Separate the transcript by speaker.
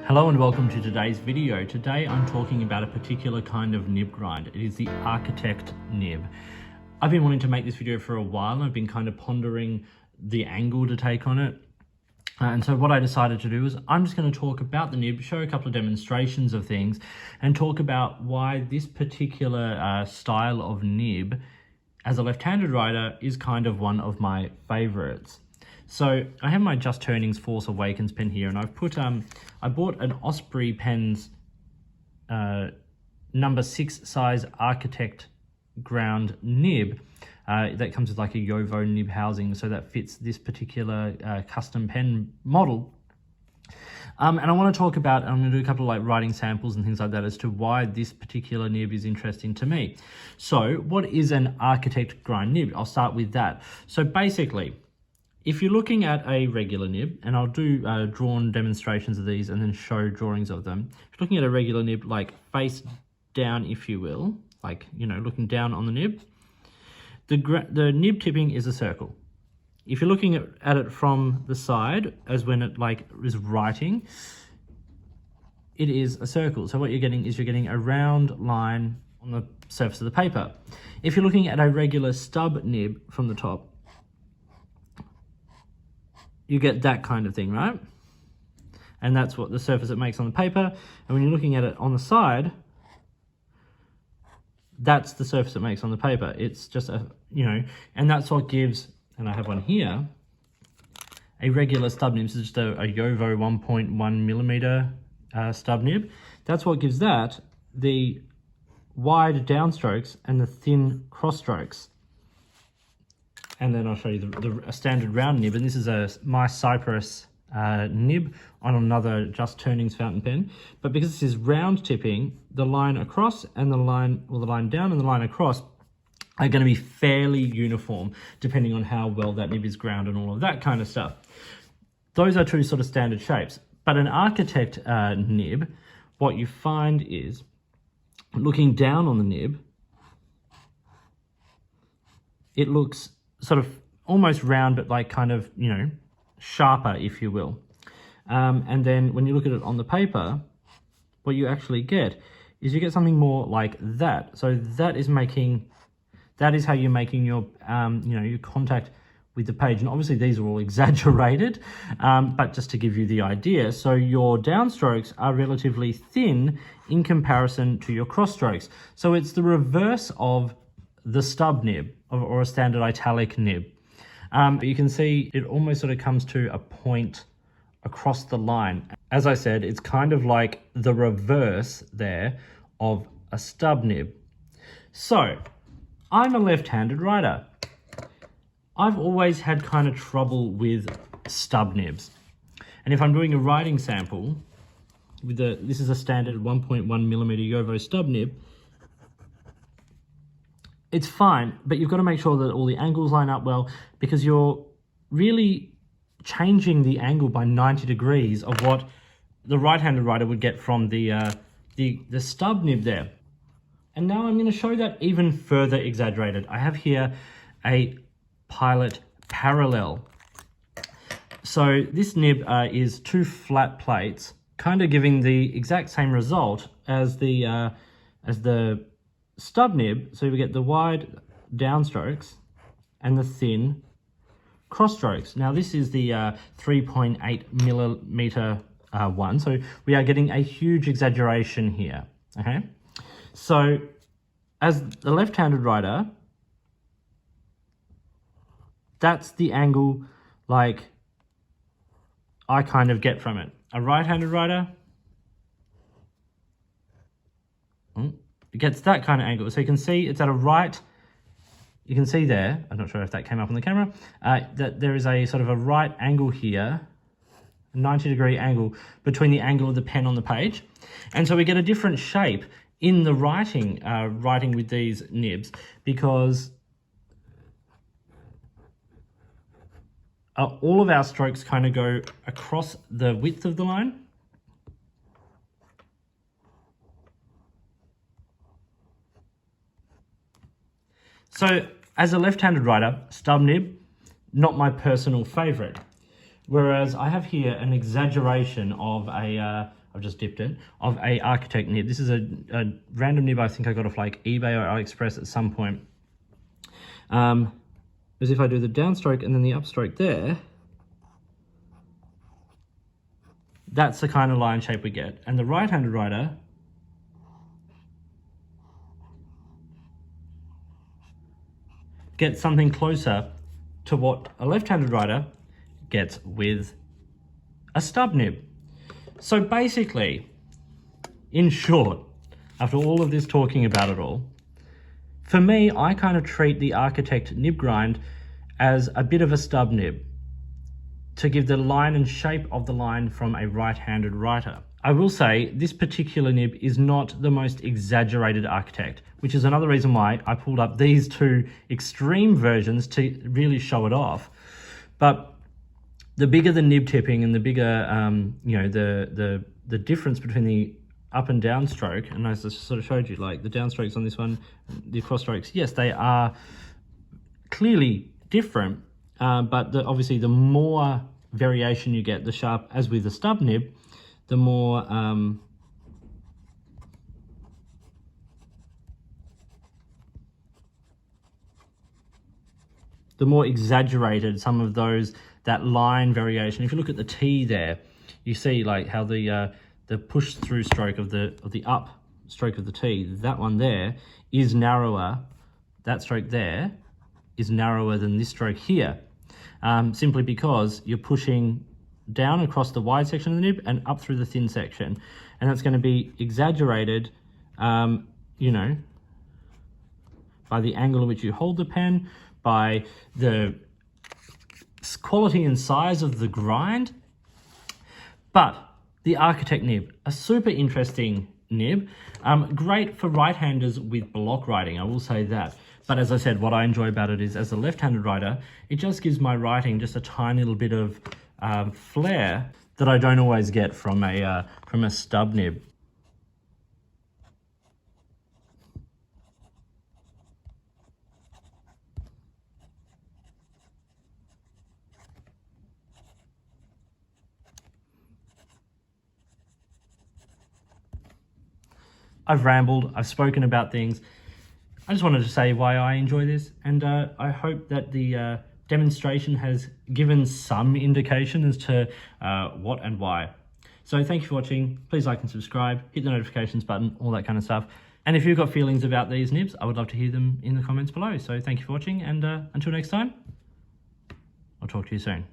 Speaker 1: Hello and welcome to today's video. Today I'm talking about a particular kind of nib grind. It is the Architect nib. I've been wanting to make this video for a while and I've been kind of pondering the angle to take on it. And so what I decided to do is I'm just going to talk about the nib, show a couple of demonstrations of things, and talk about why this particular style of nib as a left-handed writer is kind of one of my favorites. So I have my Just Turnings Force Awakens pen here, and I've put I bought an Osprey Pens number 6 size Architect ground nib that comes with like a Yovo nib housing, so that fits this particular custom pen model. And I want to talk about, I'm going to do a couple of like writing samples and things like that as to why this particular nib is interesting to me. So what is an Architect grind nib? I'll start with that. So basically, if you're looking at a regular nib, and I'll do drawn demonstrations of these and then show drawings of them. If you're looking at a regular nib, like face down, if you will, like, you know, looking down on the nib, the nib tipping is a circle. If you're looking at it from the side, as when it like is writing, it is a circle. So what you're getting is you're getting a round line on the surface of the paper. If you're looking at a regular stub nib from the top, you get that kind of thing, right? And that's what the surface it makes on the paper. And when you're looking at it on the side, that's the surface it makes on the paper. It's just a, you know, and that's what gives, and I have one here, a regular stub nib. This is just a Yovo 1.1 millimeter stub nib. That's what gives that the wide downstrokes and the thin cross strokes. And then I'll show you a standard round nib, and this is my Cypress nib on another Just Turnings fountain pen. But because this is round tipping, the line across and the line, well, the line down and the line across are going to be fairly uniform, depending on how well that nib is ground and all of that kind of stuff. Those are two sort of standard shapes. But an Architect nib, what you find is, looking down on the nib, it looks sort of almost round, but like kind of, you know, sharper, if you will. And then when you look at it on the paper, what you actually get is you get something more like that. So that is how you're making your, you know, your contact with the page. And obviously these are all exaggerated, but just to give you the idea. So your downstrokes are relatively thin in comparison to your cross strokes. So it's the reverse of the stub nib or a standard italic nib. You can see it almost sort of comes to a point across the line. As I said, it's kind of like the reverse there of a stub nib. So I'm a left-handed writer. I've always had kind of trouble with stub nibs. And if I'm doing a writing sample with this is a standard 1.1 millimeter Yovo stub nib, it's fine, but you've got to make sure that all the angles line up well, because you're really changing the angle by 90 degrees of what the right-handed writer would get from the stub nib there. And now I'm going to show that even further exaggerated. I have here a Pilot Parallel. So this nib is two flat plates, kind of giving the exact same result as the stub nib. So we get the wide downstrokes and the thin cross strokes. Now this is the 3.8 millimeter one, so we are getting a huge exaggeration here. Okay, so as the left-handed writer, that's the angle like I kind of get from it. A right-handed writer, it gets that kind of angle. So you can see it's at a right, you can see there, I'm not sure if that came up on the camera, that there is a sort of a right angle here, a 90-degree angle between the angle of the pen on the page. And so we get a different shape in the writing, writing with these nibs, because all of our strokes kind of go across the width of the line. So as a left-handed writer, stub nib, not my personal favorite. Whereas I have here an exaggeration of a I've just dipped it, of a Architect nib. This is a random nib I think I got off like eBay or AliExpress at some point. As if I do the downstroke and then the upstroke there, that's the kind of line shape we get. And the right-handed writer gets something closer to what a left-handed writer gets with a stub nib. So basically, in short, after all of this talking about it all, for me, I kind of treat the Architect nib grind as a bit of a stub nib to give the line and shape of the line from a right-handed writer. I will say this particular nib is not the most exaggerated Architect, which is another reason why I pulled up these two extreme versions to really show it off. But the bigger the nib tipping and the bigger, you know, the difference between the up and down stroke, and as I sort of showed you, like the downstrokes on this one, the cross strokes, yes, they are clearly different, but obviously the more variation you get, the sharp, as with the stub nib, the more exaggerated some of those, that line variation. If you look at the T there, you see like how the push through stroke of the up stroke of the T, that one there is narrower, that stroke there is narrower than this stroke here, simply because you're pushing down across the wide section of the nib and up through the thin section, and that's going to be exaggerated, you know, by the angle at which you hold the pen, by the quality and size of the grind. But the Architect nib, a super interesting nib, great for right-handers with block writing, I will say that. But as I said, what I enjoy about it is, as a left-handed writer, it just gives my writing just a tiny little bit of flair that I don't always get from a stub nib. I've rambled, I've spoken about things. I just wanted to say why I enjoy this, and I hope that the demonstration has given some indication as to what and why. So thank you for watching. Please like and subscribe, hit the notifications button, all that kind of stuff. And if you've got feelings about these nibs, I would love to hear them in the comments below. So thank you for watching, and until next time, I'll talk to you soon.